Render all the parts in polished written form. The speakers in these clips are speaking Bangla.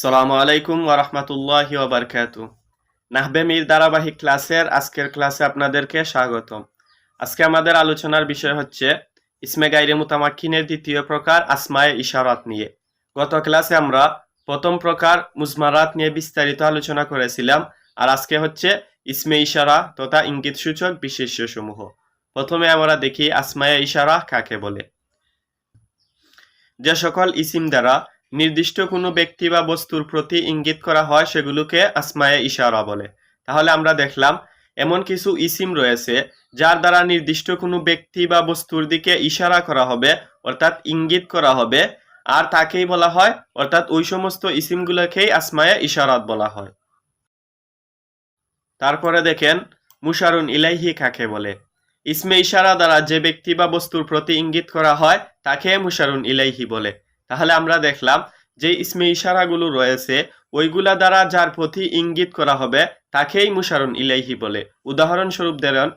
সালামু আলাইকুম ওয়া রাহমাতুল্লাহি ওয়া বারাকাতুহু। নাহবে মির ধারাবাহিক ক্লাসের আজকের ক্লাসে আপনাদেরকে স্বাগতম। আজকে আমাদের আলোচনার বিষয় হচ্ছে ইসমে গায়রে মুতামাক্কিনের দ্বিতীয় প্রকার আসমায়ে ইশারাত নিয়ে। গত ক্লাসে আমরা প্রথম প্রকার মুজমারাত নিয়ে বিস্তারিত আলোচনা করেছিলাম, আর আজকে হচ্ছে ইসমে ইশারা তথা ইঙ্গিত সূচক বিশেষ্য সমূহ। প্রথমে আমরা দেখি আসমায়ে ইশারা কাকে বলে। যে সকল ইসিম দ্বারা নির্দিষ্ট কোনো ব্যক্তি বা বস্তুর প্রতি ইঙ্গিত করা হয় সেগুলোকে আসমায়ে ইশারা বলে। তাহলে আমরা দেখলাম এমন কিছু ইসিম রয়েছে যার দ্বারা নির্দিষ্ট কোনো ব্যক্তি বা বস্তুর দিকে ইশারা করা হবে, অর্থাৎ ইঙ্গিত করা হবে, আর তাকেই বলা হয়, অর্থাৎ ওই সমস্ত ইসিমগুলোকেই আসমায়ে ইশারাত বলা হয়। তারপরে দেখেন মুশারুন ইলাইহি কাকে বলে। ইসমে ইশারা দ্বারা যে ব্যক্তি বা বস্তুর প্রতি ইঙ্গিত করা হয় তাকে মুশারুন ইলাইহি বলে। তাহলে আমরা দেখলাম যে ইসমে ইশারাগুলো রয়েছে ওইগুলা দ্বারা যার প্রতি ইঙ্গিত করা হবে তাকেই মুশারুন ইলাইহি বলে। উদাহরণস্বরূপ ধরেন,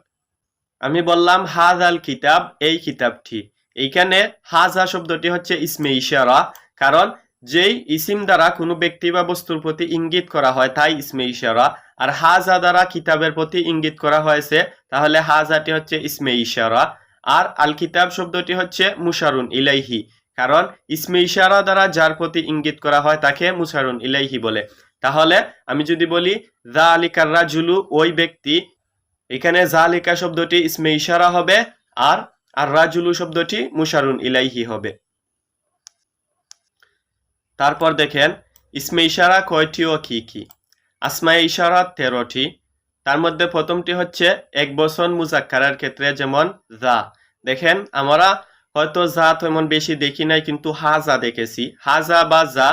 আমি বললাম হাজ আল কিতাব, এই কিতাবটি। এইখানে হাজা শব্দটি হচ্ছে ইসমে ইশারা, কারণ যেই ইসিম দ্বারা কোনো ব্যক্তি বা বস্তুর প্রতি ইঙ্গিত করা হয় তাই ইসমে ইশারা, আর হাজা দ্বারা কিতাবের প্রতি ইঙ্গিত করা হয়েছে, তাহলে হাজাটি হচ্ছে ইসমে ইশারা। আর আল কিতাব শব্দটি হচ্ছে মুশারুন ইলাইহি, কারণ ইসমে ইশারা দ্বারা যার প্রতি ইঙ্গিত করা হয় তাকে মুশারুন ইলাইহি বলে। তাহলে আমি যদি বলি যালিকার রাজুলু, ওই ব্যক্তি, এখানে জালিকা শব্দটি ইসমে ইশারা হবে, আর আর রাজুলু শব্দটি মুশারুন ইলাইহি হবে। তারপর দেখেন ইসমে ইশারা কয়টি ও কি কি। আসমায়ে ইশারা 13টি। তার মধ্যে প্রথমটি হচ্ছে এক বচন মুজাক্কারের ক্ষেত্রে, যেমন যা। দেখেন আমরা হয়তো যা তেমন বেশি দেখি নাই, কিন্তু হাজা দেখেছি। হাজা বা যা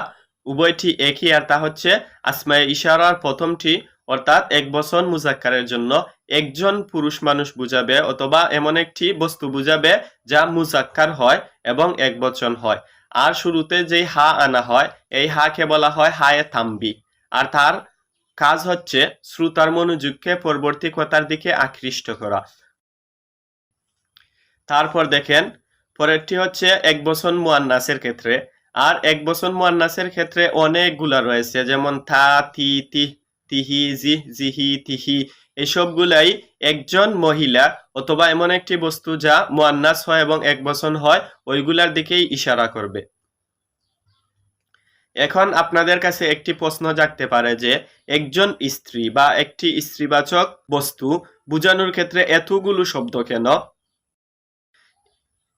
উভয়টি একই, আর তা হচ্ছে আসমায়ে ইশারার প্রথমটি, অর্থাৎ এক বচন মুজাক্কারের জন্য একজন পুরুষ মানুষ বুঝাবে অথবা এমন একটি বস্তু বুঝাবে যা মুজাক্কার হয় এবং এক বচন হয়। আর শুরুতে যেই হা আনা হয় এই হাকে বলা হয় হায়ে তাম্বি, আর তার কাজ হচ্ছে শ্রোতার মনোযোগকে পরবর্তী কথার দিকে আকৃষ্ট করা। তারপর দেখেন পরেরটি হচ্ছে এক বচন মুয়ান্নাসের ক্ষেত্রে। আর এক বচন মুয়ান্নাসের ক্ষেত্রে অনেকগুলা রয়েছে, যেমন থা, তি, তিহ, তিহি, জিহ, জিহি, তিহি। এসবগুলাই একজন মহিলা অথবা এমন একটি বস্তু যা মুয়ান্নাস হয় এবং এক বচন হয় ওইগুলার দিকেই ইশারা করবে। এখন আপনাদের কাছে একটি প্রশ্ন জাগতে পারে যে একজন স্ত্রী বা একটি স্ত্রীবাচক বস্তু বোঝানোর ক্ষেত্রে এতগুলো শব্দ কেন?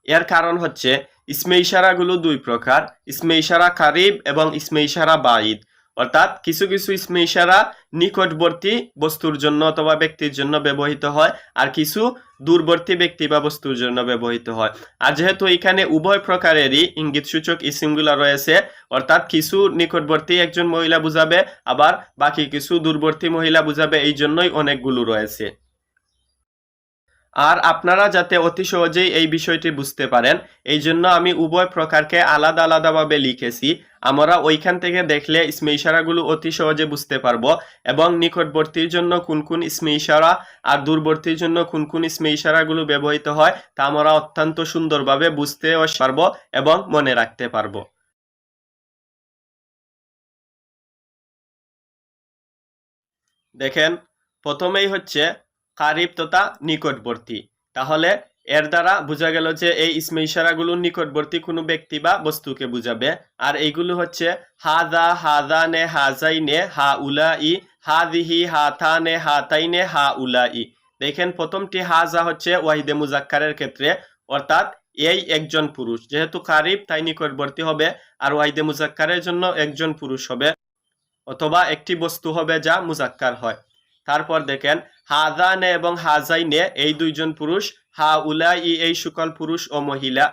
এর কারণ হচ্ছে ইসমে ইশারাগুলো দুই প্রকার, ইসমে ইশারা কারিব এবং ইসমে ইশারা বাঈদ। অর্থাৎ কিছু কিছু ইসমে ইশারা নিকটবর্তী বস্তুর জন্য অথবা ব্যক্তির জন্য ব্যবহৃত হয়, আর কিছু দূরবর্তী ব্যক্তি বা বস্তুর জন্য ব্যবহৃত হয়। আর যেহেতু এখানে উভয় প্রকারেরই ইঙ্গিতসূচক ইসমগুলো রয়েছে, অর্থাৎ কিছু নিকটবর্তী একজন মহিলা বুঝাবে, আবার বাকি কিছু দূরবর্তী মহিলা বুঝাবে, এই জন্যই অনেকগুলো রয়েছে। আর আপনারা যাতে অতি সহজেই এই বিষয়টি বুঝতে পারেন, এই জন্য আমি উভয় প্রকারকে আলাদা আলাদাভাবে লিখেছি। আমরা ওইখান থেকে দেখলে ইসমে ইশারাগুলো অতি সহজে বুঝতে পারবো, এবং নিকটবর্তীর জন্য কোন কোন ইসমে ইশারা আর দূরবর্তীর জন্য কোন কোন ইসমে ইশারাগুলো ব্যবহৃত হয় তা আমরা অত্যন্ত সুন্দরভাবে বুঝতেও পারবো এবং মনে রাখতে পারবো। দেখেন প্রথমেই হচ্ছে কারিব তথা নিকটবর্তী। তাহলে এর দ্বারা বোঝা গেল যে এই ইসমে ইশারাগুলো নিকটবর্তী কোনো ব্যক্তি বা বস্তুকে বুঝাবে। আর এইগুলো হচ্ছে হাজা, হাজানে, হাজাইনে, হা উলাই, হাদিহি, হাতানে, হাতাইনে, হা উলাই। দেখেন প্রথমটি হাজা হচ্ছে ওয়াহিদে মুজাক্কারের ক্ষেত্রে, অর্থাৎ এই একজন পুরুষ, যেহেতু কারিব তাই নিকটবর্তী হবে, আর ওয়াহিদে মুজাক্কারের জন্য একজন পুরুষ হবে অথবা একটি বস্তু হবে যা মুজাক্কার হয়। তারপর দেখেন হাজানে এবং হাজাইনে এই দুইজন পুরুষ, হা উলাই এই সকল পুরুষ ও মহিলা,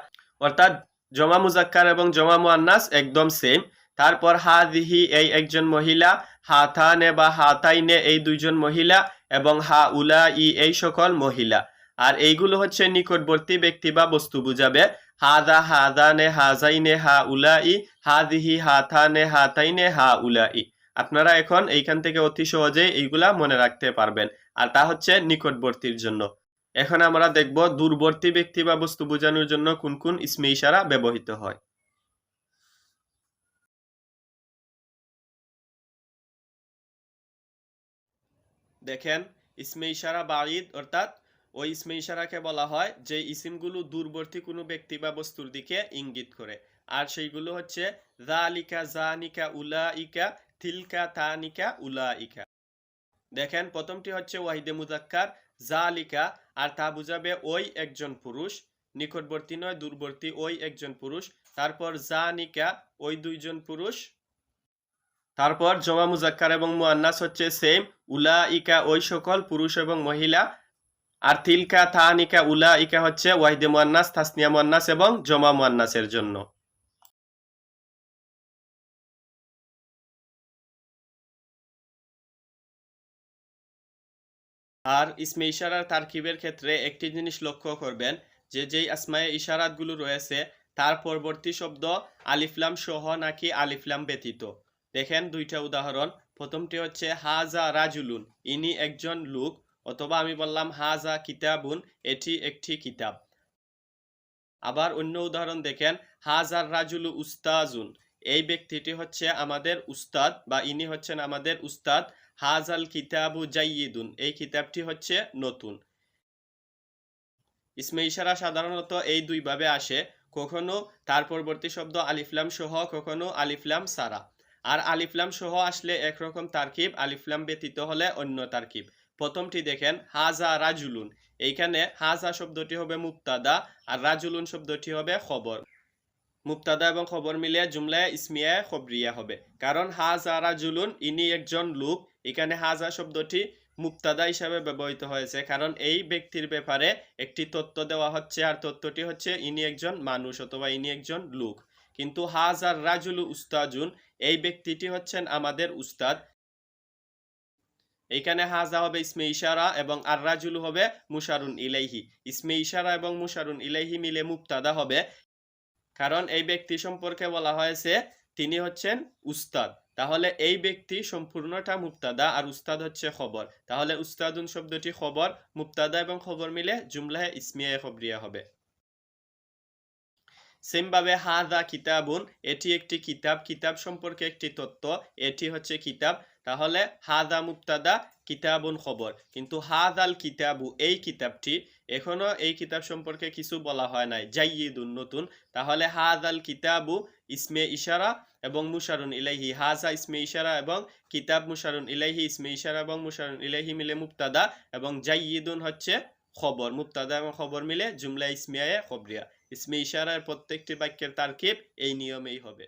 অর্থাৎ জমা মুজাক্কার এবং জমা মুয়ান্নাস একদম সেম। তারপর হাদিহি এই একজন মহিলা, হাতানে বা হাতাইনে এই দুইজন মহিলা, এবং হা উলাই এই সকল মহিলা। আর এইগুলো হচ্ছে নিকটবর্তী ব্যক্তি বা বস্তু বুঝাবে। হাদা, হাদানে, হাজাইনে, হা উলাই, হাদিহি, হাতানে, হাতাইনে, হা উলাই। আপনারা এখন এইখান থেকে অতি সহজেই এইগুলা মনে রাখতে পারবেন, আর তা হচ্ছে নিকটবর্তীর জন্য। এখন আমরা দেখব দূরবর্তী ব্যক্তি বা বস্তু বোঝানোর জন্য কোন কোন ইসমে ইশারা ব্যবহৃত হয়। দেখেন ইসমে ইশারা বাঈদ অর্থাৎ ওই ইসমে ইশারাকে বলা হয় যে ইসিমগুলো দূরবর্তী কোনো ব্যক্তি বা বস্তুর দিকে ইঙ্গিত করে। আর সেইগুলো হচ্ছে যালিকা, জানিকা, উলাইকা, তিলকা, তানিকা, উলাইকা। দেখেন প্রথমটি হচ্ছে ওয়াহিদে মুজাক্কার জালিকা, আর তা বুঝাবে ওই একজন পুরুষ, নিকটবর্তী নয় দূরবর্তী ওই একজন পুরুষ। তারপর জানিকা ওই দুইজন পুরুষ। তারপর জমা মুজাক্কার এবং মুআন্নাস হচ্ছে সেম, উলাইকা ওই সকল পুরুষ এবং মহিলা। আর তিলকা, তানিকা, উলাইকা হচ্ছে ওয়াহিদে মুআন্নাস, তাসনিয়া মুআন্নাস এবং জমা মুআন্নাসের জন্য। আর ইসমে ইশারার তারকিবের ক্ষেত্রে একটি জিনিস লক্ষ্য করবেন যে যেই আসমায়ে ইশারাতগুলো রয়েছে তার পরবর্তী শব্দ আলিফলাম সহ নাকি আলিফলাম ব্যতীত। দেখেন দুইটা উদাহরণ। প্রথমটি হচ্ছে হাজা রাজুলুন, ইনি একজন লোক, অথবা আমি বললাম হাজা কিতাবুন, এটি একটি কিতাব। আবার অন্য উদাহরণ দেখেন হাজার রাজুলু উস্তাজুন, এই ব্যক্তিটি হচ্ছে আমাদের উস্তাদ বা ইনি হচ্ছেন আমাদের উস্তাদ। হাজাল কিতাবু জাইয়িদুন, এই কিতাবটি হচ্ছে নতুন। ইসমে ইশারা সাধারণত এই দুই ভাবে আসে, কখনো তার পরবর্তী শব্দ আলিফলাম সহ, কখনো আলিফলাম সারা। আর আলিফলাম সহ আসলে একরকম তারকিব, আলিফলাম ব্যতীত হলে অন্য তারকিব। প্রথমটি দেখেন হাজা রাজুলুন, এইখানে হাজা শব্দটি হবে মুবতাদা আর রাজুলুন শব্দটি হবে খবর। মুবতাদা এবং খবর মিলে জুমলায় ইসমিয়া খবরিয়া হবে, কারণ হাজা রাজুলুন ইনি একজন লোক, এখানে হাজা শব্দটি মুবতাদা হিসাবে ব্যবহৃত হয়েছে কারণ এই ব্যক্তির ব্যাপারে একটি তথ্য দেওয়া হচ্ছে, আর তথ্যটি হচ্ছে ইনি একজন মানুষ অথবা ইনি একজন লোক। কিন্তু হাজার রাজুলু উস্তাজুন, এই ব্যক্তিটি হচ্ছেন আমাদের উস্তাদ, এইখানে হাজা হবে ইসমে ইশারা এবং আর রাজুলু হবে মুশারুন ইলাইহি। ইসমে ইশারা এবং মুশারুন ইলাইহি মিলে মুবতাদা হবে, কারণ এই ব্যক্তি সম্পর্কে বলা হয়েছে তিনি হচ্ছেন উস্তাদ। তাহলে এই ব্যক্তি সম্পূর্ণটা মুবতাদা আর উস্তাদ হচ্ছে খবর, তাহলে উস্তাদুন শব্দটি খবর, মুবতাদা এবং খবর মিলে জুমলাহে ইসমিয়া খবরিয়া হবে। সেমভাবে হাদা কিতাবুন, এটি একটি কিতাব, কিতাব সম্পর্কে একটি তথ্য, এটি হচ্ছে কিতাব। তাহলে হাদা মুবতাদা, কিতাবুন খবর। কিন্তু হাদাল কিতাবু, এই কিতাবটি, এখনো এই কিতাব সম্পর্কে কিছু বলা হয় নাই, জাইয়িদুন নতুন। তাহলে হাদাল কিতাবু ইসমে ইশারা এবং মুশারুন ইলাইহি, হাজা ইসমে ইশারা এবং কিতাব মুশারুন ইলাইহি, ইসমে ইশারা এবং মুশারুন ইলাইহি মিলে মুবতাদা এবং জাইয়িদুন হচ্ছে খবর। মুবতাদা এবং খবর মিলে জুমলা ইসমিয়ায়ে খবরিয়া। ইসমে ইশারার প্রত্যেকটি বাক্যের তারকিব এই নিয়মেই হবে।